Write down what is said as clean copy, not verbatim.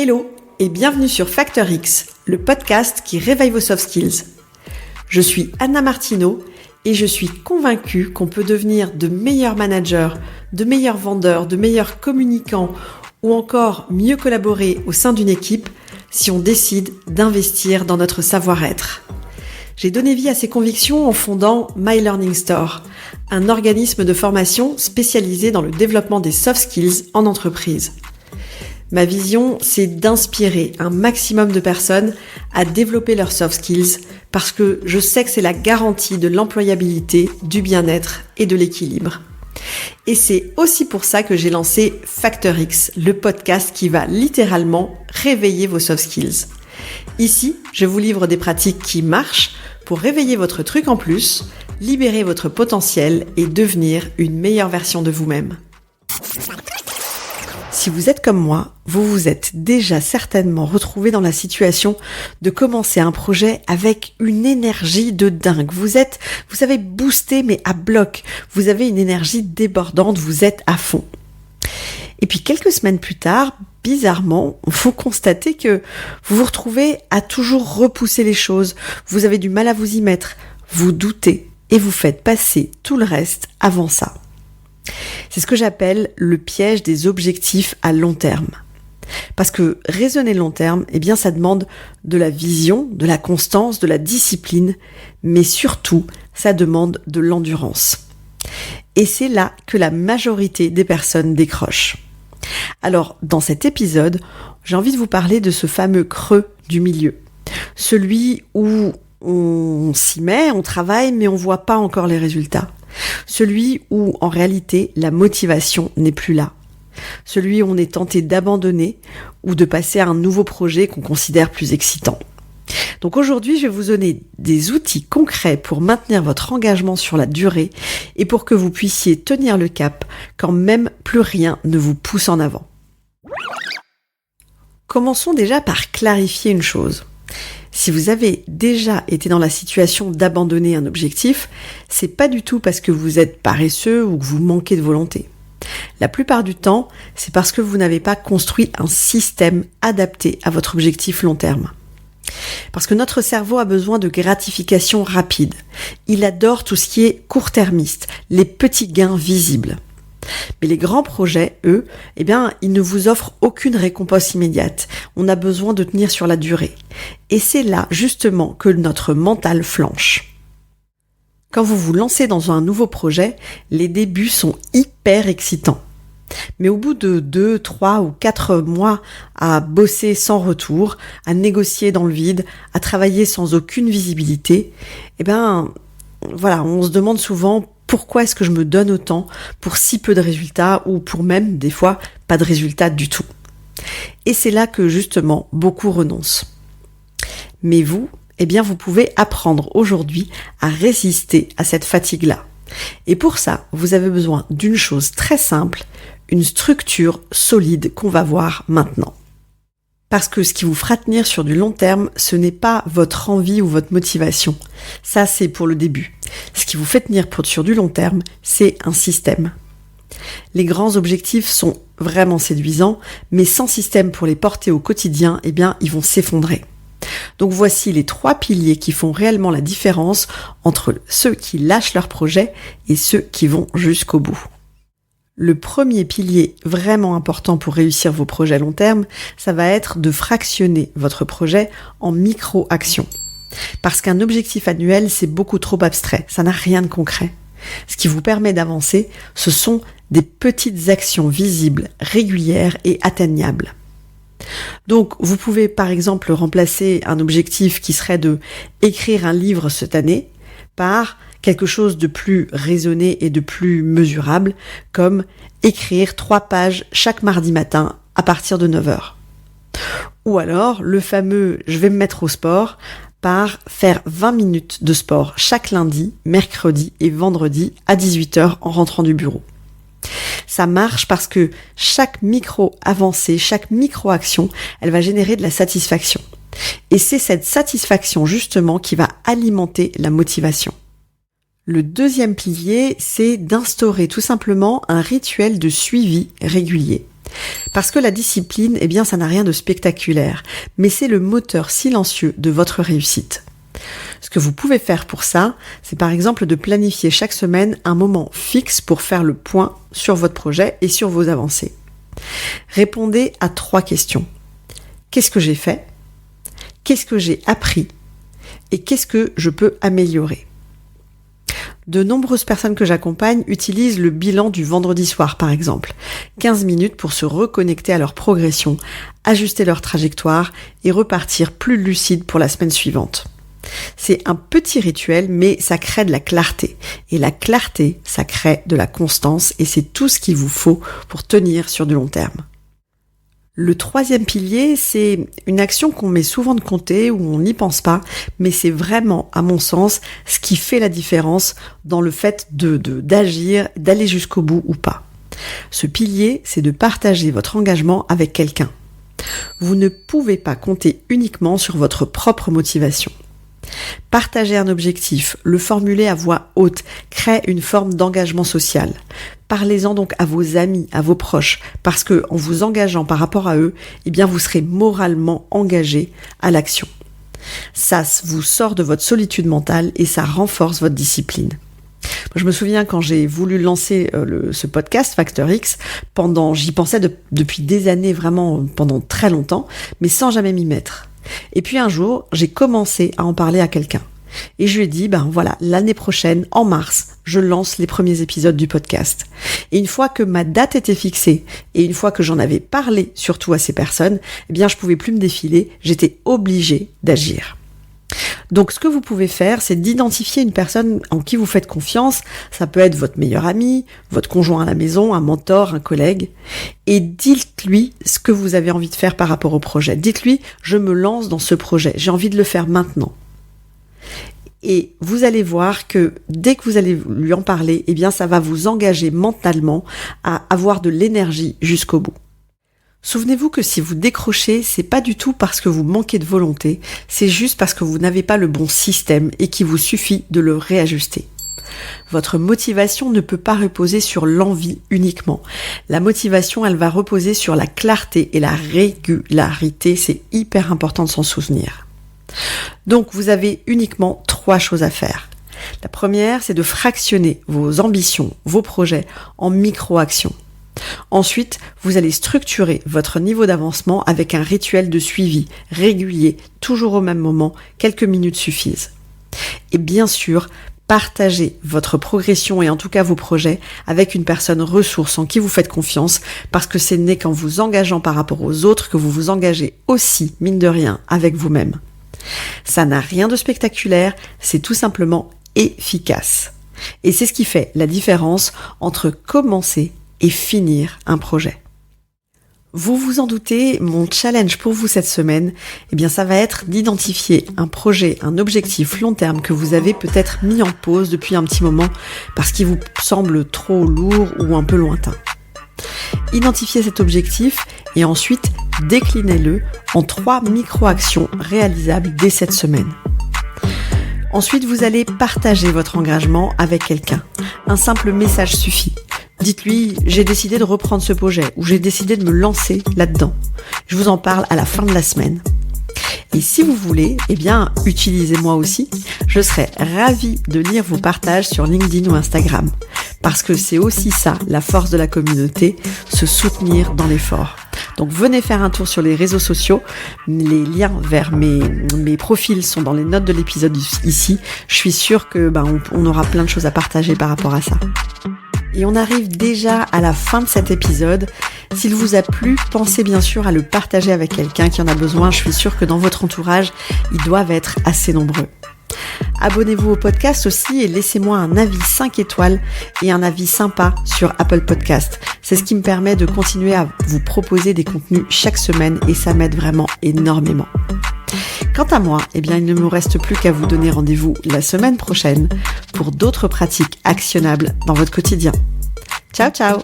Hello et bienvenue sur Factor X, le podcast qui réveille vos soft skills. Je suis Anna Martineau et je suis convaincue qu'on peut devenir de meilleurs managers, de meilleurs vendeurs, de meilleurs communicants ou encore mieux collaborer au sein d'une équipe si on décide d'investir dans notre savoir-être. J'ai donné vie à ces convictions en fondant My Learning Store, un organisme de formation spécialisé dans le développement des soft skills en entreprise. Ma vision, c'est d'inspirer un maximum de personnes à développer leurs soft skills parce que je sais que c'est la garantie de l'employabilité, du bien-être et de l'équilibre. Et c'est aussi pour ça que j'ai lancé Factor X, le podcast qui va littéralement réveiller vos soft skills. Ici, je vous livre des pratiques qui marchent pour réveiller votre truc en plus, libérer votre potentiel et devenir une meilleure version de vous-même. Si vous êtes comme moi, vous vous êtes déjà certainement retrouvé dans la situation de commencer un projet avec une énergie de dingue. Vous avez boosté mais à bloc. Vous avez une énergie débordante, vous êtes à fond. Et puis quelques semaines plus tard, bizarrement, vous constatez que vous vous retrouvez à toujours repousser les choses. Vous avez du mal à vous y mettre, vous doutez et vous faites passer tout le reste avant ça. C'est ce que j'appelle le piège des objectifs à long terme. Parce que raisonner long terme, ça demande de la vision, de la constance, de la discipline, mais surtout, ça demande de l'endurance. Et c'est là que la majorité des personnes décrochent. Alors, dans cet épisode, j'ai envie de vous parler de ce fameux creux du milieu. Celui où on s'y met, on travaille, mais on voit pas encore les résultats. Celui où, en réalité, la motivation n'est plus là. Celui où on est tenté d'abandonner ou de passer à un nouveau projet qu'on considère plus excitant. Donc aujourd'hui, je vais vous donner des outils concrets pour maintenir votre engagement sur la durée et pour que vous puissiez tenir le cap quand même plus rien ne vous pousse en avant. Commençons déjà par clarifier une chose. Si vous avez déjà été dans la situation d'abandonner un objectif, c'est pas du tout parce que vous êtes paresseux ou que vous manquez de volonté. La plupart du temps, c'est parce que vous n'avez pas construit un système adapté à votre objectif long terme. Parce que notre cerveau a besoin de gratification rapide. Il adore tout ce qui est court-termiste, les petits gains visibles. Mais les grands projets, eux, ils ne vous offrent aucune récompense immédiate. On a besoin de tenir sur la durée. Et c'est là, justement, que notre mental flanche. Quand vous vous lancez dans un nouveau projet, les débuts sont hyper excitants. Mais au bout de 2, 3 ou 4 mois à bosser sans retour, à négocier dans le vide, à travailler sans aucune visibilité, on se demande souvent pourquoi est-ce que je me donne autant pour si peu de résultats ou pour même, des fois, pas de résultats du tout. Et c'est là que, justement, beaucoup renoncent. Mais vous, vous pouvez apprendre aujourd'hui à résister à cette fatigue-là. Et pour ça, vous avez besoin d'une chose très simple, une structure solide qu'on va voir maintenant. Parce que ce qui vous fera tenir sur du long terme, ce n'est pas votre envie ou votre motivation. Ça, c'est pour le début. Ce qui vous fait tenir sur du long terme, c'est un système. Les grands objectifs sont vraiment séduisants, mais sans système pour les porter au quotidien, ils vont s'effondrer. Donc voici les 3 piliers qui font réellement la différence entre ceux qui lâchent leur projet et ceux qui vont jusqu'au bout. Le premier pilier vraiment important pour réussir vos projets long terme, ça va être de fractionner votre projet en micro-actions. Parce qu'un objectif annuel, c'est beaucoup trop abstrait, ça n'a rien de concret. Ce qui vous permet d'avancer, ce sont des petites actions visibles, régulières et atteignables. Donc, vous pouvez par exemple remplacer un objectif qui serait de écrire un livre cette année par quelque chose de plus raisonné et de plus mesurable, comme écrire 3 pages chaque mardi matin à partir de 9h. Ou alors, le fameux « je vais me mettre au sport » par faire 20 minutes de sport chaque lundi, mercredi et vendredi à 18h en rentrant du bureau. Ça marche parce que chaque micro-avancée, chaque micro-action, elle va générer de la satisfaction. Et c'est cette satisfaction justement qui va alimenter la motivation. Le deuxième pilier, c'est d'instaurer tout simplement un rituel de suivi régulier. Parce que la discipline, ça n'a rien de spectaculaire, mais c'est le moteur silencieux de votre réussite. Ce que vous pouvez faire pour ça, c'est par exemple de planifier chaque semaine un moment fixe pour faire le point sur votre projet et sur vos avancées. Répondez à 3 questions. Qu'est-ce que j'ai fait ? Qu'est-ce que j'ai appris ? Et qu'est-ce que je peux améliorer ? De nombreuses personnes que j'accompagne utilisent le bilan du vendredi soir, par exemple. 15 minutes pour se reconnecter à leur progression, ajuster leur trajectoire et repartir plus lucide pour la semaine suivante. C'est un petit rituel, mais ça crée de la clarté. Et la clarté, ça crée de la constance et c'est tout ce qu'il vous faut pour tenir sur du long terme. Le 3e pilier, c'est une action qu'on met souvent de côté ou on n'y pense pas, mais c'est vraiment, à mon sens, ce qui fait la différence dans le fait d'agir, d'aller jusqu'au bout ou pas. Ce pilier, c'est de partager votre engagement avec quelqu'un. Vous ne pouvez pas compter uniquement sur votre propre motivation. Partager un objectif, le formuler à voix haute, crée une forme d'engagement social. Parlez-en donc à vos amis, à vos proches, parce que en vous engageant par rapport à eux, vous serez moralement engagé à l'action. Ça vous sort de votre solitude mentale et ça renforce votre discipline. Je me souviens quand j'ai voulu lancer ce podcast Facteur X, j'y pensais depuis des années, vraiment pendant très longtemps, mais sans jamais m'y mettre. Et puis un jour, j'ai commencé à en parler à quelqu'un. Et je lui ai dit, l'année prochaine, en mars, je lance les premiers épisodes du podcast. Et une fois que ma date était fixée, et une fois que j'en avais parlé surtout à ces personnes, je pouvais plus me défiler, j'étais obligée d'agir. Donc ce que vous pouvez faire, c'est d'identifier une personne en qui vous faites confiance, ça peut être votre meilleur ami, votre conjoint à la maison, un mentor, un collègue, et dites-lui ce que vous avez envie de faire par rapport au projet. Dites-lui, je me lance dans ce projet, j'ai envie de le faire maintenant. Et vous allez voir que dès que vous allez lui en parler, ça va vous engager mentalement à avoir de l'énergie jusqu'au bout. Souvenez-vous que si vous décrochez, c'est pas du tout parce que vous manquez de volonté, c'est juste parce que vous n'avez pas le bon système et qu'il vous suffit de le réajuster. Votre motivation ne peut pas reposer sur l'envie uniquement. La motivation, elle va reposer sur la clarté et la régularité, c'est hyper important de s'en souvenir. Donc vous avez uniquement 3 choses à faire. La première, c'est de fractionner vos ambitions, vos projets en micro-actions. Ensuite, vous allez structurer votre niveau d'avancement avec un rituel de suivi régulier, toujours au même moment, quelques minutes suffisent. Et bien sûr, partagez votre progression et en tout cas vos projets avec une personne ressource en qui vous faites confiance parce que ce n'est qu'en vous engageant par rapport aux autres que vous vous engagez aussi, mine de rien, avec vous-même. Ça n'a rien de spectaculaire, c'est tout simplement efficace. Et c'est ce qui fait la différence entre commencer et finir un projet. Vous vous en doutez, mon challenge pour vous cette semaine, ça va être d'identifier un projet, un objectif long terme que vous avez peut-être mis en pause depuis un petit moment parce qu'il vous semble trop lourd ou un peu lointain. Identifiez cet objectif et ensuite déclinez-le en 3 micro-actions réalisables dès cette semaine. Ensuite, vous allez partager votre engagement avec quelqu'un. Un simple message suffit. Dites-lui, j'ai décidé de reprendre ce projet ou j'ai décidé de me lancer là-dedans. Je vous en parle à la fin de la semaine. Et si vous voulez, utilisez-moi aussi. Je serai ravie de lire vos partages sur LinkedIn ou Instagram. Parce que c'est aussi ça, la force de la communauté, se soutenir dans l'effort. Donc venez faire un tour sur les réseaux sociaux. Les liens vers mes profils sont dans les notes de l'épisode ici. Je suis sûre que on aura plein de choses à partager par rapport à ça. Et on arrive déjà à la fin de cet épisode. S'il vous a plu, pensez bien sûr à le partager avec quelqu'un qui en a besoin. Je suis sûre que dans votre entourage, ils doivent être assez nombreux. Abonnez-vous au podcast aussi et laissez-moi un avis 5 étoiles et un avis sympa sur Apple Podcast. C'est ce qui me permet de continuer à vous proposer des contenus chaque semaine et ça m'aide vraiment énormément. Quant à moi, il ne me reste plus qu'à vous donner rendez-vous la semaine prochaine pour d'autres pratiques actionnables dans votre quotidien. Ciao, ciao!